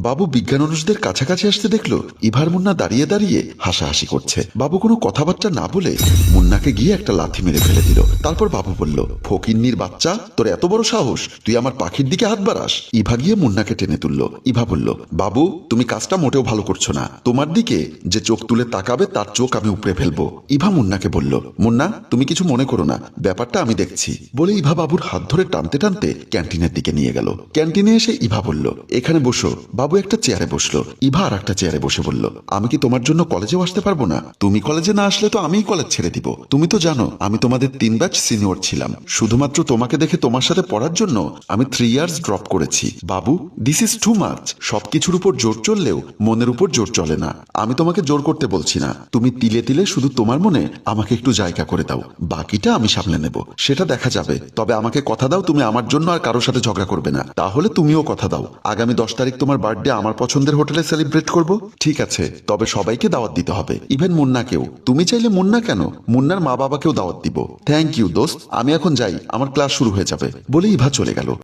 বাবু বিজ্ঞান অনুষদের কাছাকাছি আসতে দেখলো ইভার মুন্না দাঁড়িয়ে দাঁড়িয়ে হাসাহাসি করছে। বাবু কোনো কথাবার্তা না বলে মুন্নাকে গিয়ে একটা লাথি মেরে ফেলে দিল। তারপর বাবু বলল, ফকিন্নির বাচ্চা, তোর এত বড় সাহস, তুই আমার পাখির দিকে হাত বাড়াস। ইভা গিয়ে মুন্নাকে টেনে তুলল। ইভা বলল, বাবু তুমি কাজটা মোটেও ভালো করছো না, তোমার দিকে যে চোখ তুলে তাকাবে তার চোখ আমি উপড়ে ফেলবো। ইভা মুন্নাকে বলল, মুন্না তুমি কিছু মনে করো না, ব্যাপারটা আমি দেখছি। বলে ইভা বাবুর হাত ধরে টানতে টানতে ক্যান্টিনের দিকে নিয়ে গেল। ক্যান্টিনে এসে ইভা বলল, এখানে বসো। বাবু একটা চেয়ারে বসলো। ইভা আর একটা চেয়ারে বসে বলল, আমি কি তোমার জন্য কলেজেও আসতে পারবো না? তুমি কলেজে না আসলে তো আমিই কলেজ ছেড়ে দিব। তুমি তো জানো আমি তোমাদের 3 ব্যাচ সিনিয়র ছিলাম। শুধুমাত্র তোমাকে দেখে তোমার সাথে পড়ার জন্য আমি 3 ইয়ার্স ড্রপ করেছি। বাবু দিস ইজ টু মাচ। সবকিছুর উপর জোর চললেও মনের উপর জোর চলে না। আমি তোমাকে জোর করতে বলছি না, তুমি তিলে তিলে শুধু তোমার মনে আমাকে একটু জায়গা করে দাও, বাকিটা আমি সামলে নেব, সেটা দেখা যাবে। তবে আমাকে কথা দাও তুমি আমার জন্য আর কারোর সাথে ঝগড়া করবে না। তাহলে তুমিও কথা দাও, আগামী 10 তারিখ তোমার বার্থডে আমার পছন্দের হোটেলে সেলিব্রেট করব। ঠিক আছে, তবে সবাইকে দাওয়াত দিতে হবে, ইভেন মুন্নাকেও। তুমি চাইলে মুন্না কেন, মুন্নার মা বাবাকেও দাওয়াত দিব। থ্যাংক ইউ দোস্ত, আমি এখন যাই, আমার ক্লাস শুরু হয়ে যাবে। বলে ইভা চলে গেল।